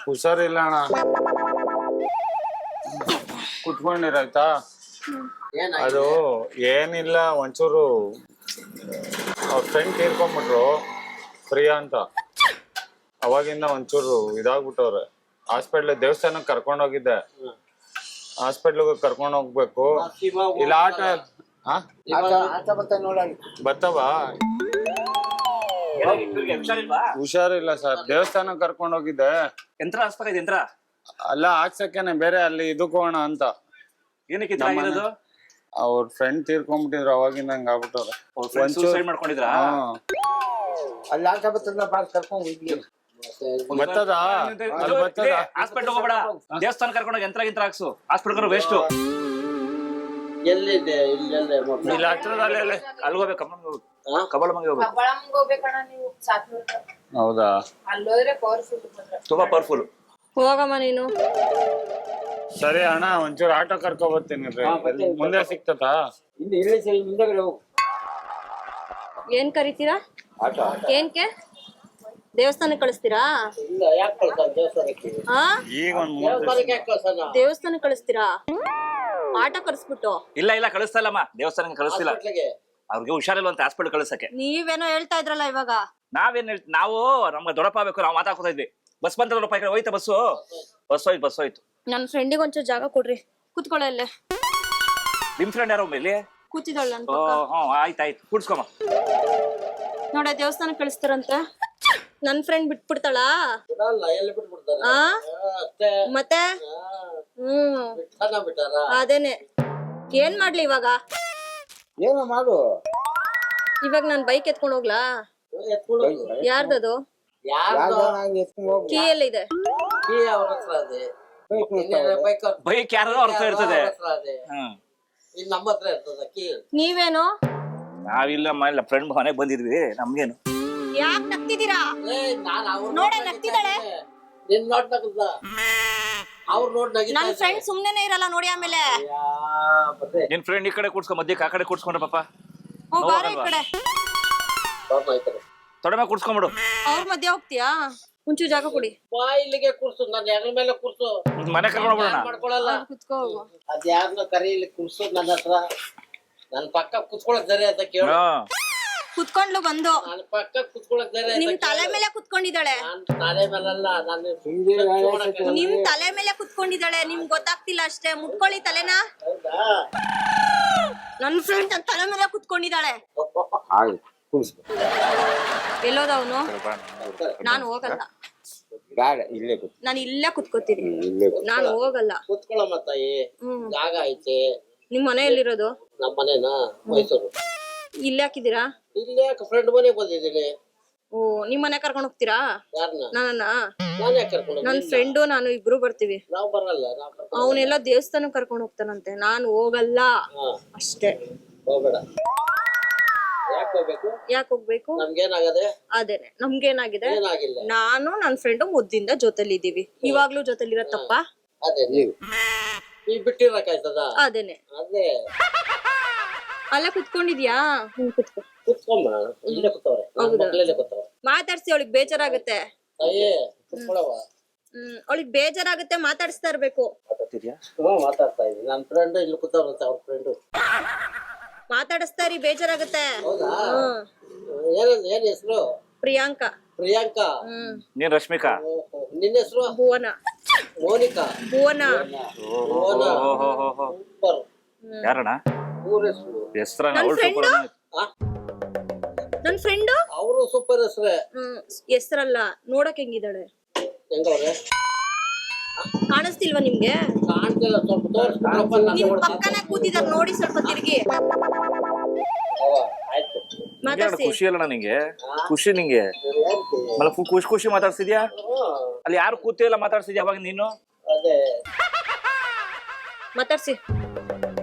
ಹುಷಾರಿಲ್ಲ ಅಣ್ಣ. ಕುತ್ಕೊಂಡಿರಾಯ್ತಾ? ಅದು ಏನಿಲ್ಲ, ಒಂಚೂರು ಅವ್ರ ಫ್ರೆಂಡ್ ತೀರ್ಕೊಂಡ್ಬಿಟ್ರು, ಪ್ರಿಯಾ ಅಂತ. ಅವಾಗಿಂದ ಒಂಚೂರು ಇದಾಗ್ಬಿಟ್ಟವ್ರೆ. ದೇವಸ್ಥಾನಕ್ಕೆ ಕರ್ಕೊಂಡ್ ಹೋಗಿದ್ದೆ. ಹಾಸ್ಪಿಟ್ಲಿಗೆ ಕರ್ಕೊಂಡ್ ಹೋಗ್ಬೇಕು. ಇಲ್ಲ ಆಟ ಬತ್ತವ. ಹುಷಾರಿಲ್ಲ ಸರ್, ದೇವಸ್ಥಾನಕ್ಕೆ ಕರ್ಕೊಂಡ್ ಹೋಗಿದ್ದೆ. ಯಂತ್ರ ಹಾಕ್ಸ್ಬೇಕಾಯ್ತು. ಯಂತ್ರ ಅಲ್ಲ ಹಾಕ್ಸಕ್ಕೇನೆ, ಬೇರೆ ಅಲ್ಲಿ ಇದಕ್ಕೆ ಹೋಗೋಣ ಅಂತ. ಏನಕ್ಕೆ ಅವ್ರ ಫ್ರೆಂಡ್ ತೀರ್ಕೊಂಡ್ಬಿಟ್ಟಿದ್ರು, ಅವಾಗಿಂದ ಹಂಗ ಆಗ್ಬಿಟ್ಟವ್ರೆ. ಮಾಡ್ಕೊಂಡಿದ್ರ? ಅಲ್ಲಿ ಆಟ ಬರ್ತದ ಕರ್ಕೊಂಡ್ ಹೋಗಿ ಬರ್ತದ. ಹಾಸ್ಪಿಟಲ್ ಹೋಗ್ಬೇಡ, ದೇವಸ್ಥಾನ ಕರ್ಕೊಂಡೋಗಿ ಯಂತ್ರ ಹಾಕ್ಸು. Hospital waste. ಎಲ್ಲಿದೆ? ಇಲ್ಲಿ ಹತ್ರದಲ್ಲಿ ಅಲ್ಲಿ ಹೋಗ್ಬೇಕು. ಕಬ್ಬಳಮಂಗೆ ಹೋಗ್ಬೇಕು. ಹೌದಾ? ತುಂಬಾ ಪವರ್ಫುಲ್. ಹೋಗಮ್ಮ ನೀನು. ಸರಿ ಅಣ್ಣ, ಒಂಚೂರು ಆಟೋ ಕರ್ಕೊ ಬರ್ತೀನಿ. ಮುಂದೆ ಸಿಕ್ತತಾ? ಹಿಂದಗಡೆ ಹೋಗು. ಏನ್ ಕರಿತೀರಾ? ಏನ್ಕೆ? ದೇವಸ್ಥಾನಕ್ಕೆ ಕಳಿಸ್ತೀರಾ? ಈಗ ದೇವಸ್ಥಾನಕ್ಕೆ ಕಳಿಸ್ತೀರಾ? ಆಟೋ ಕಳಿಸ್ಬಿಟ್ಟು? ಇಲ್ಲ ಕಳಿಸ್ತಲ್ಲಮ್ಮ, ದೇವಸ್ಥಾನಕ್ಕೆ ಕಳಿಸ್ತಿಲ್ಲ. ಅವ್ರಿಗೆ ಹುಷಾರಿಲ್ಲ ಅಂತ ಹಾಸ್ಪಿಟಲ್ ಕಳಿಸಕ್ಕೆ. ನೀವೇನೋ ಹೇಳ್ತಾ ಇದ್ರಲ್ಲ ಇವಾಗ. ನಾವೇನ್ ನಾವು ನಮ್ಗೆ ದೊಡ್ಡಪ್ಪ ಬೇಕು, ನಾವು ಮಾತಾಡ್ಕೊತಾ ಇದ್ವಿ. ಬಸ್ ಬಂತ ದೊಡ್ಡಪ್ಪ, ಈ ಕಡೆ ಹೋಯ್ತಾ ಬಸ್ಸು? ಬಸ್ ಹೋಯ್ತು. ನನ್ನ ಫ್ರೆಂಡಿಗೆ ಒಂಚೂರು ಜಾಗ ಕೊಡ್ರಿ, ಕೂತ್ಕೊಳ್ಳೆ. ನಿಮ್ ಫ್ರೆಂಡ್ ಯಾರೋ ಮೇಲೆ ಕೂತಿದ್ದಾಳ? ಆಯ್ತಾಯ್ತು, ಕೂಡ್ಸ್ಕೊಮ್ಮ. ನೋಡ, ದೇವಸ್ಥಾನಕ್ಕೆ ಕಳಿಸ್ತಾರಂತೆ. ನನ್ ಫ್ರೆಂಡ್ ಬಿಟ್ಬಿಡ್ತಾಳ? ಮತ್ತೆ ಅದೇನೆ. ಏನ್ ಮಾಡ್ಲಿ ಇವಾಗ? ಏನೋ ಮಾಡು. ಇವಾಗ ನಾನ್ ಬೈಕ್ ಎತ್ಕೊಂಡ್ ಹೋಗ್ಲಾ? ಯಾರ್ದದು? ಕೀ ಎಲ್ಲಿದೆ? ಬೈಕ್ ಯಾರು ಅವ್ರ ಹತ್ರ ಇರ್ತದೆ. ನೀವೇನು? ನಾವಿಲ್ಲಮ್ಮ, ಇಲ್ಲ ಫ್ರೆಂಡ್ ಮನೆಗ್ ಬಂದಿದ್ವಿ. ನಮ್ಗೇನು? ಯಾಕೆ ನಗ್ತಿದ್ದೀರಾ? ನೋಡ, ನಗ್ತಿದ್ದಾಳೆ. ನನ್ ಫ್ರೆಂಡ್ ಸುಮ್ನೆನೆ ಇರಲ್ಲ ನೋಡಿ. ಆಮೇಲೆ ನಿನ್ ಫ್ರೆಂಡ್ ಈ ಕಡೆ ಕೂಡ್ಸ್ಕೊ, ಮಧ್ಯಕ್ಕೆ ಆ ಕಡೆ ಕೂಡ್ಸ್ಕೊಂಡ್ರೆ ಪಾಪ. ಬಾರ ಈ ಕಡೆ, ತೊಡೆ ಮೇಲೆ ಕೂಡ್ಸ್ಕೊಂಡ್ಬಿಡು. ಅವ್ರ ಮಧ್ಯೆ ಹೋಗ್ತೀಯಾ? ಒಂಚೂರು ಜಾಗ ಕೊಡಿ. ಇಲ್ಲಿಗೆ ಕೂರ್ಸು, ನನ್ನ ಹೆಗಲ ಮೇಲೆ ಕೂರ್ಸು. ಮನೆ ಕರ್ಕೊಂಡ್ಬಿಡೋಣ. ಮಾಡ್ಕೊಳಲ್ಲ. ಕುತ್ಕೋ. ಅದ್ ಯಾರನ್ನ ಕರಿ ಇಲ್ಲಿ ಕೂರ್ಸು. ನನ್ನ ಹತ್ರ ನನ್ ಪಕ್ಕ ಕುತ್ಕೊಳಕ್ ಧೈರ್ಯ ಅಂತ ಕೇಳು. ಕುತ್ಕೊಂಡ್ಲು ಬಂದು. ನನ್ ಪಕ್ಕ ಕುತ್ಕೊಳಕ್ ಧೈರ್ಯ. ನಿಮ್ ತಲೆ ಮೇಲೆ ಕುತ್ಕೊಂಡಿದ್ದಾಳೆ. ನಾನ್ ತಲೆ ಮೇಲಲ್ಲ, ನಾನು ನಿಮ್ ತಲೆ ಮೇಲೆ ಕುತ್ಕೊಂಡಿದ್ದಾಳೆ. ನಿಮ್ಗೆ ಗೊತ್ತಾಗ್ತಿಲ್ಲ ಅಷ್ಟೇ. ಮುಟ್ಕೊಳ್ಳಿ ತಲೆನಾ. ನನ್ ಫ್ರೆಂಡ್ ನನ್ ತಲೆ ಮೇಲೆ ಕುತ್ಕೊಂಡಿದ್ದಾಳೆ. ಎಲ್ಲೋದವನು? ನಾನು ಹೋಗಲ್ಲ. ನಾನು ಇಲ್ಲೇ ಕುತ್ಕೋತೀನಿ. ನಾನು ಹೋಗಲ್ಲ. ಕುತ್ಕೊಳ್ಳಮ್ಮ ತಾಯಿ, ಜಾಗ ಐತೆ. ನಿಮ್ ಮನೆ ಎಲ್ಲಿರೋದು? ನಮ್ಮ ಮನೆನಾ? ಮೈಸೂರು. ಇಲ್ಲೇ ಹಾಕಿದೀರಾ? ಇಲ್ಲೇ ಫ್ರೆಂಡ್ ಮನೆಗೆ ಬಂದಿದ್ದೀನಿ. ಓ, ನಿಮ್ ಮನೆ ಕರ್ಕೊಂಡ್ ಹೋಗ್ತೀರಾ? ಯಾರನ್ನ? ನನ್ನ ನಾನೇ ಕರ್ಕೊಂಡು. ನನ್ ಫ್ರೆಂಡು ನಾನು ಇಬ್ರು ಬರ್ತೀವಿ. ನಾವ್ ಬರಲ್ಲ. ಅವನೆಲ್ಲ ದೇವಸ್ಥಾನ ಕರ್ಕೊಂಡ್ ಹೋಗ್ತಾನಂತೆ. ನಾನು ಹೋಗಲ್ಲ ಅಷ್ಟೇ. ಹೋಗ್ಬೇಡ. ಯಾಕೆ ಹೋಗ್ಬೇಕು? ನಮ್ಗೇನಾಗದೆ? ಅದೇನೆ, ನಮ್ಗೇನಾಗಿದೆ? ಏನಾಗಿಲ್ಲ. ನಾನು ನನ್ ಫ್ರೆಂಡು ಮುದ್ದಿಂದ ಜೊತೆಲಿ ಇದೀವಿ. ಇವಾಗ್ಲೂ ಜೊತೆಲಿ ಇರತ್ತಪ್ಪ. ಅದೇ ನೀವು ಬಿಟ್ಟಿರಕಾಯ್ತದ? ಅದೇನೆ. ಅದೇ ಅಲ್ಲೇ ಕುತ್ಕೊಂಡಿದ್ಯಾ? ಕುತ್ಕೊ. ಕುತ್ಕೊಂಬ. ಇಲ್ಲೇ ಕೂತವ್ರೆ. ಮಕ್ಕಳಲ್ಲೇ ಕೂತವ್ರೆ. ಮಾತಾಡ್ಸಿ, ಅವಳಿಗೆ ಬೇಜಾರಾಗುತ್ತೆ. ಅಯ್ಯೇ ಕುತ್ಕೊಳ್ಳವ. ಅವಳಿಗೆ ಬೇಜಾರಾಗುತ್ತೆ, ಮಾತಾಡಿಸ್ತಾ ಇರ್ಬೇಕು. ಮಾತಾಡ್ತಾ ಇದೀನಿ. ನನ್ ಫ್ರೆಂಡ್ ಇಲ್ಲಿ ಕೂತವ್ರಂತ, ಅವ್ರ ಫ್ರೆಂಡು. ಮಾತಾಡಿಸ್ತಾ ಇರಿ, ಬೇಜಾರಾಗುತ್ತೆ. ಏನ್ ಹೆಸರು? ಪ್ರಿಯಾಂಕಾ. ಪ್ರಿಯಾಂಕಾ. ನೀನ್ ರಶ್ಮಿಕಾ. ನಿನ್ನ ಹೆಸರು? ಭುವನ. ಮೋನಿಕಾ. ಭುವನ. ಸೂಪರ್. ಯಾರಣ್ಣ ಹೆಸರು? ನನ್ ಫ್ರೆಂಡು ಅವರು ಸೂಪರ್ ಹೆಸರೇ. ಹೆಸರಲ್ಲ, ನೋಡಕ್ ಹೆಂಗಿದ್ದಾಳೆ? ಹೆಂಗವ್ರೆ? ಕಾಣಿಸ್ತಿಲ್ವಾ ನಿಮ್ಗೆ? ಕಾಣ್ತಿಲ್ಲ, ಸ್ವಲ್ಪ ತೋರಿಸ್ಬಿಟ್ರಪ್ಪ. ನಿಮ್ ಪಕ್ಕನ ಕೂತಿದಾರ ನೋಡಿ, ಸ್ವಲ್ಪ ತಿರುಗಿ ಮಾತಾಡ್ಸಿ. ಖುಷಿ ಅಲ್ಲ ನಿಂಗೆ? ಖುಷಿ ನಿಂಗೆ? ಖುಷಿ ಮಾತಾಡ್ಸಿದ್ಯಾ? ಅಲ್ಲಿ ಯಾರು ಕೂತಿಲ್ಲ, ಮಾತಾಡ್ಸಿದ್ಯಾ ಅವಾಗ ನೀನು? ಅದೇ ಮಾತಾಡ್ಸಿ.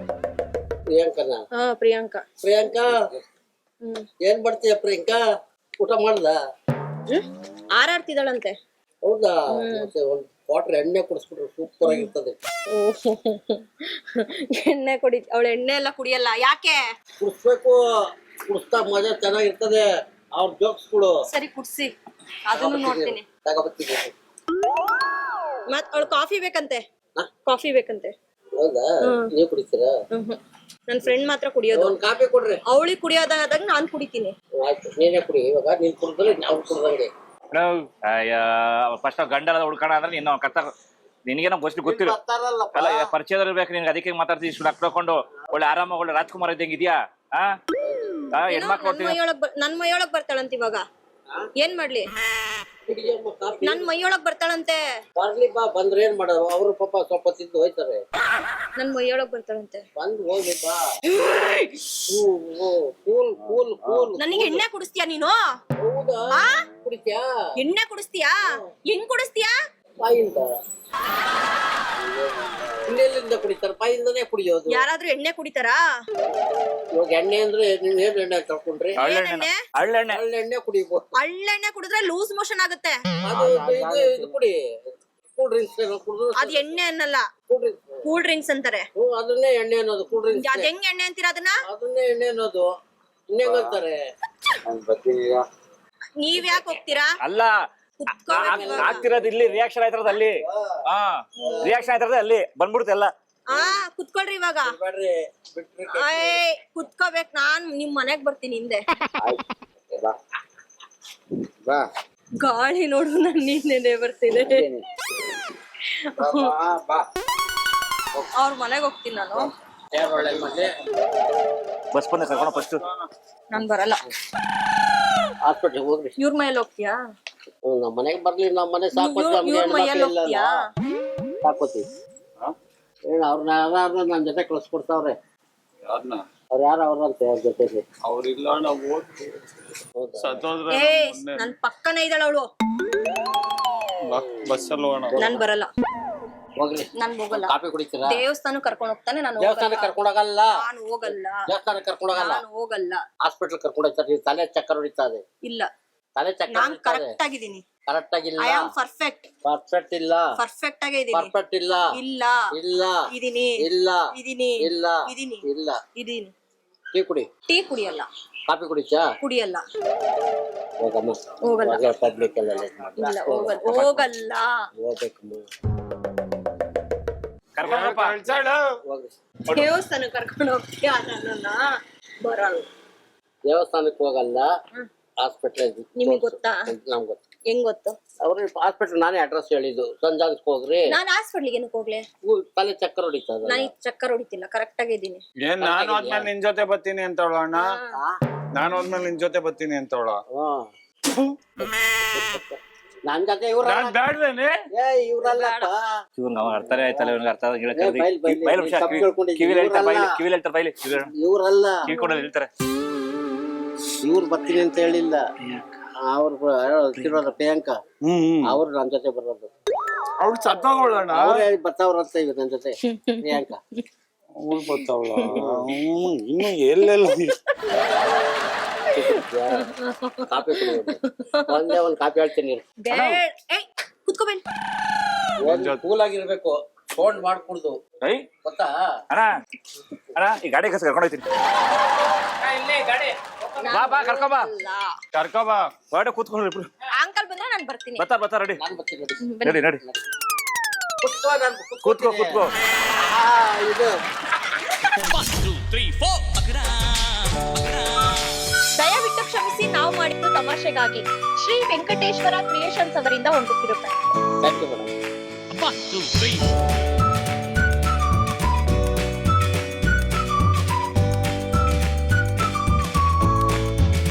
ಪ್ರಿಯಾಂಕನಾ? ಪ್ರಿಯಾಂಕಾ. ಪ್ರಿಯಾಂಕಾ, ಏನ್ ಮಾಡ್ತೀಯ ಪ್ರಿಯಾಂಕಾ? ಊಟ ಮಾಡ್ದ? ಹಾರಾಡ್ತಿದ್ದಾಳಂತೆ. ಹೌದಾ? ಮತ್ತೆ ಒಂದ್ ಕ್ವಾರ್ಟರ್ ಎಣ್ಣೆ ಕುಡಿಸ್ಬಿಟ್ರೆ ಸೂಪರ್ ಆಗಿರ್ತದೆ. ಎಣ್ಣೆ ಕುಡಿ? ಅವಳು ಎಣ್ಣೆ ಎಲ್ಲ ಕುಡಿಯಲ್ಲ. ಯಾಕೆ? ಕುಡಿಸ್ಬೇಕು. ಕುಡಿಸ್ತಾ ಮಜಾ ಚೆನ್ನಾಗಿರ್ತದೆ. ಅವ್ರ ಜೋಕ್ಸ್ಗಳು. ಸರಿ, ಕುಡ್ಸಿ. ಅದನ್ನು ನೋಡ್ತೀನಿ. ತಗೋಬರ್ತೀನಿ. ಮತ್ ಅವಳು ಕಾಫಿ ಬೇಕಂತೆ ಕಾಫಿ ಬೇಕಂತೆ ಹೌದಾ ನೀವ್ ಕುಡಿತೀರಾ? ನನ್ ಫ್ರೆಂಡ್ ಮಾತ್ರ ಕುಡಿಯೋದು. ಒಂದ್ ಕಾಫಿ ಕೊಡ್ರಿ. ಅವಳಿಗೆ ಕುಡಿಯೋದಾದಾಗ ನಾನ್ ಕುಡಿತೀನಿ. ಆಯ್ತು ನೀನೇ ಕುಡಿ. ಇವಾಗ ನೀನ್ ಕುಡಿದ್ರೆ ನಾವು ಕುಡ್ದಂಗೆ. ಅಯ್ಯ ಫಸ್ಟ್ ಗಂಡನ ಹುಡ್ಕೋಣ ಅಂದ್ರೆ ನೀನು ಕತ್ತ ನಿನಗೇನೋ ಗೊತ್ತಿಲ್ಲ ಬರ್ತಾರಲ್ಲಪ್ಪ. ಅಲ್ಲ ಪರಿಚಯದಲ್ಲಿ ಇರ್ಬೇಕು ನಿನ್ಗೆ, ಅದಕ್ಕೆ ಮಾತಾಡ್ತೀವಿ ಇಷ್ಟು ಹಾಕೊಂಡು ಒಳ್ಳೆ ಆರಾಮಾಗಿ ಒಳ್ಳೆ ರಾಜ್ಕುಮಾರ್ ಇದ್ದಂಗೆ ಇದೆಯಾ? ಹೆಣ್ಮಕ್ಳು ನನ್ ಮೈಯೊಳಗ್ ಬರ್ತಾಳಂತ ಇವಾಗ ಏನ್ ಮಾಡ್ಲಿ? ಕುಡಿಯಮ್ಮ ಕಾಫಿ. ನನ್ ಮೈಯೊಳಗ್ ಬರ್ತಾಳಂತೆ. ಬರ್ಲಿ ಬಾ, ಬಂದ್ರೆ ಏನ್ ಮಾಡೋದು? ಅವ್ರು ಪಾಪ ಸ್ವಲ್ಪ ತಿಂದು ಹೋಯ್ತಾರೆ. ನನ್ ಮೈಯೊಳಗ್ ಬರ್ತಾಳಂತೆ. ಬಂದ್ ಹೋಗಿ ಬಾ. Cool cool cool. ನನಗೆ ಎಣ್ಣೆ ಕುಡಿಸ್ತೀಯಾ ನೀನು? ಹೌದಾ? ಕುಡಿತ್ಯಾ? ಎಣ್ಣೆ ಕುಡಿಸ್ತೀಯಾ? ಹೆಂಗ್ ಕುಡಿಸ್ತೀಯಾ? ಬಾಯಿಂದ. ಇನ್ನೆಲ್ಲಿಂದ ಕುಡಿತಾರೆ? ಬಾಯಿಂದನೇ ಕುಡಿಯೋದು. ಯಾರಾದ್ರೂ ಎಣ್ಣೆ ಕುಡಿತಾರಾ? ಇವಾಗ ಎಣ್ಣೆ ಅಂದ್ರೆ ನೀವ್ ಏನ್ ಎಣ್ಣೆ ತಕೊಂಡ್ರಿ? ಹಳ್ಳೆಣ್ಣೆ ಎಣ್ಣೆ ಕುಡಿಬೋದು. ಹಳ್ಳೆಣ್ಣೆ ಕುಡಿದ್ರೆ ಲೂಸ್ ಮೋಷನ್ ಆಗುತ್ತೆ. ಅದು ಇದು ಕುಡಿ. ಕೂಲ್ ಡ್ರಿಂಕ್ಸ್ ಕುಡಿದ್ರು ಅದ್ ಎಣ್ಣೆ ಅನ್ನಲ್ಲ, ಕೂಲ್ ಡ್ರಿಂಕ್ಸ್. ಕೂಲ್ ಡ್ರಿಂಕ್ಸ್ ಅಂತಾರೆ. ಅದನ್ನೇ ಎಣ್ಣೆ ಅನ್ನೋದು. ಕೂಲ್ ಡ್ರಿಂಕ್ಸ್ ಅದ್ ಹೆಂಗ್ ಎಣ್ಣೆ ಅಂತೀರಾ ಅದನ್ನ? ಅದನ್ನೇ ಎಣ್ಣೆ ಅನ್ನೋದು. ಇನ್ನೇಂಗಂತಾರೆ? ನೀವ್ ಯಾಕೆ ಹೋಗ್ತೀರಾ? ಅಲ್ಲ ಆಗ್ತಿರೋದು ಇಲ್ಲಿ ರಿಯಾಕ್ಷನ್ ಆಯ್ತಿರೋದು ಅಲ್ಲಿ. ರಿಯಾಕ್ಷನ್ ಆಯ್ತಿರೋದು ಅಲ್ಲಿ ಬಂದ್ಬಿಡುತ್ತೆ ಎಲ್ಲ. ಕುತ್ಕೊಳ್ರಿ ಇವಾಗ. ಬೇಡ್ರಿ ಬಿಟ್ರಿ. ಕುತ್ಕೋಬೇಕು. ನಾನ್ ನಿಮ್ ಮನೆಗ್ ಬರ್ತೀನಿ ಹಿಂದೆ. ಬಾ ಗಾಳಿ ನೋಡು, ನನ್ ನೀನೆ ಬರ್ತೀನಿ. ಬಾ. ಅವ್ರ ಮನೆಗ್ ಹೋಗ್ತೀನಿ ನಾನು. ಒಳ್ಳೆ ಮನೆ. ಬಸ್ ಬಂದ ಕರ್ಕೊಂಡು ಫಸ್ಟ್. ನಾನ್ ಬರಲ್ಲ. ಹಾಸ್ಪಿಟ್ಲಿಗೆ ಹೋಗ್ರಿ. ಇವ್ರ ಮನೇಲಿ ಹೋಗ್ತೀಯಾ? ನಮ್ಮ ಮನೆಗೆ ಬರ್ಲಿ. ನಮ್ಮ ಮನೆ ಇವ್ರ ಮೈಯಲ್ಲಿ ಹೋಗ್ತೀಯಾ? ಸಾಕೋತಿ ಏನ್ ಅವ್ರನ್ನ ಯಾರು ನನ್ನ ಜೊತೆ ಕಳ್ಸ್ಕೊಡ್ತಾವ್ರೆ. ಅವ್ರ ಯಾರು ಅವ್ರಂತೆ ಅವ್ರ ಜೊತೆಗೆ ಅವ್ರಿಲ್ಲ. ನಾವು ಸತ್ತೋದ್ರೆ ನನ್ ಪಕ್ಕನೇ ಇದ್ದಾಳ ಅವಳು. ಬಸ್ಸಲ್ಲಿ ಹೋಗೋಣ. ನಾನ್ ಬರಲ್ಲ. ಹೋಗ್ರಿ. ನಾನ್ ಹೋಗಲ್ಲ. ಕಾಫಿ ಕುಡಿತೀರಾ? ದೇವಸ್ಥಾನ ಕರ್ಕೊಂಡ್ ಹೋಗ್ತಾನೆ. ನಾನು ದೇವಸ್ಥಾನಕ್ಕೆ ಕರ್ಕೊಂಡೋಗಲ್ಲ. ನಾನು ಹೋಗಲ್ಲ. ದೇವಸ್ಥಾನಕ್ಕೆ ಕರ್ಕೊಂಡೋಗಲ್ಲ. ನಾನು ಹೋಗಲ್ಲ. ಹಾಸ್ಪಿಟಲ್ ಕರ್ಕೊಂಡು ಹೋಗ್ತಾರೆ. ತಲೆ ಚಕ್ಕರ್ ಹೊಡಿತಾ ಇದೆ. ಇಲ್ಲ, ತಲೆ ಚಕ್ಕರ್ ನಾನ್ ಹೊಡಿತಾ ಇದೆ. ಕರೆಕ್ಟ್ ಆಗಿದ್ದೀನಿ. ಕರೆಕ್ಟ್ ಆಗಿಲ್ಲ. I am perfect. ಪರ್ಫೆಕ್ಟ್ ಇಲ್ಲ. ಪರ್ಫೆಕ್ಟ್ ಆಗೇ ಇದೀನಿ. ಪರ್ಫೆಕ್ಟ್ ಇಲ್ಲ. ಇಲ್ಲ ಇಲ್ಲ. ಇದೀನಿ. ಇಲ್ಲ. ಇದೀನಿ. ಇಲ್ಲ. ಇದೀನಿ. ಇಲ್ಲ. ಇದೀನಿ. ಟೀ ಕುಡಿ. ಟೀ ಕುಡಿಯಲ್ಲ. ಕಾಫಿ ಕುಡಿಚಾ? ಕುಡಿಯಲ್ಲ. ಹೋಗಮ್ಮ. ಹೋಗಲ್ಲ. ಪಬ್ಲಿಕ್ ಎಲ್ಲ ಲೇಟ್ ಮಾಡಿ. ಇಲ್ಲ, ಹೋಗಲ್ಲ. ಹೋಗಲ್ಲ. ಹೋಗ್ಬೇಕಮ್ಮ. ಕರ್ಕೊಂಡಪ್ಪ ಹೋಗ್ರಿ. ದೇವಸ್ಥಾನ ಕರ್ಕೊಂಡು ಹೋಗ್ತೀಯಾ? ನನ್ನ ಬರಲ್ಲ. ದೇವಸ್ಥಾನಕ್ಕೆ ಹೋಗಲ್ಲ. ಹಾಸ್ಪಿಟ್ಲ್. ನಿಮಗ್ ಗೊತ್ತಾ? ನಮ್ಗೆ ಗೊತ್ತು. ಹೆಂಗ್ ಗೊತ್ತು? ಅವ್ರಿಗೆ ಹಾಸ್ಪಿಟ್ಲ್ ನಾನೇ ಅಡ್ರೆಸ್ ಹೇಳಿದ್ದು. ಸಂಜಾಗಕ್ಕೆ ಹೋಗ್ರಿ. ನಾನ್ ಹಾಸ್ಪಿಟ್ಲಿಗೆ ಏನಕ್ಕೆ ಹೋಗ್ಲಿ? ತಲೆ ಚಕ್ಕರ್ ಹೊಡಿತಾ ಇದೆ. ನಾನು ಚಕ್ಕರ್ ಹೊಡಿತಿಲ್ಲ. ಕರೆಕ್ಟ್ ಆಗಿದ್ದೀನಿ. ಏನ್ ನಾನು ಹೋದ್ಮೇಲೆ ನಿನ್ ಜೊತೆ ಬರ್ತೀನಿ ಅಂತ ಅಣ್ಣ. ನಾನು ಹೋದ್ಮೇಲೆ ನಿನ್ ಜೊತೆ ಬರ್ತೀನಿ ಅಂತ ನನ್ ಜೊತೆ ಇವ್ರ ಬ್ಯಾಡ್ವೇನೆ. ಇವ್ರಲ್ಲಪ್ಪ. ಇವ್ನ ಅರ್ಥನೇ ಆಯ್ತಲ್ಲ, ಇವ್ನಿಗೆ ಅರ್ಥ ಇವ್ರಲ್ಲ. ಕಿವಿಕೊಂಡು ಹೇಳ್ತಾರೆ. ಇವ್ರು ಬರ್ತೀನಿ ಅಂತ ಹೇಳಿಲ್ಲ. ಅವ್ರು ಪ್ರಿಯಾಂಕಾ ಅವ್ರು ನನ್ ಜೊತೆ ಬರೋದು. ಅವ್ಳು ಸತ್ತೋಗೋಳಣ್ಣ. ಅವ್ರೇ ಬರ್ತಾವ್ರಂತ ಇವ್ ನನ್ ಜೊತೆ. ಪ್ರಿಯಾಂಕಾ ಅವ್ಳು ಬರ್ತಾವಳ. ಇನ್ನು ಎಲ್ಲೆಲ್ಲ ಕಾಫಿ ಕುಡಿಯೋದು. ಒಂದೇ ಒಂದ್ ಕಾಫಿ ಹೇಳ್ತೀನಿ. ಕುತ್ಕೋಬೇಡಿ. ಕೂಲ್ ಆಗಿರ್ಬೇಕು. ಫೋನ್ ಮಾಡ್ಕೊಡ್ದು ಗೊತ್ತಾ? ಅಣ್ಣ ಅಣ್ಣ ಈ ಗಾಡಿ ಕಸ ಕರ್ಕೊಂಡು ಹೋಗ್ತೀನಿ. ಬಾ ಬಾ ಕರ್ಕೋಬಾ. ಕರ್ಕೋಬಾ. ಹೊರಡೆ ಕೂತ್ಕೊಂಡು ಇಬ್ರು. ಅಂಕಲ್ ಬಂದ್ರೆ ನಾನು ಬರ್ತೀನಿ. ಬರ್ತಾ ರೆಡಿ. ನಾನ್ ಬರ್ತೀನಿ. ನಡಿ. ಕೂತ್ಕೋ. ಇದು ದಯವಿಟ್ಟು ಕ್ಷಮಿಸಿ, ನಾವು ಮಾಡಿದ್ದು ತಮಾಷೆಗಾಗಿ. ಶ್ರೀ ವೆಂಕಟೇಶ್ವರ ಕ್ರಿಯೇಷನ್ಸ್ ಅವರಿಂದ ಒಂದು ಕಿರುಪಣಿ. Thank you madam.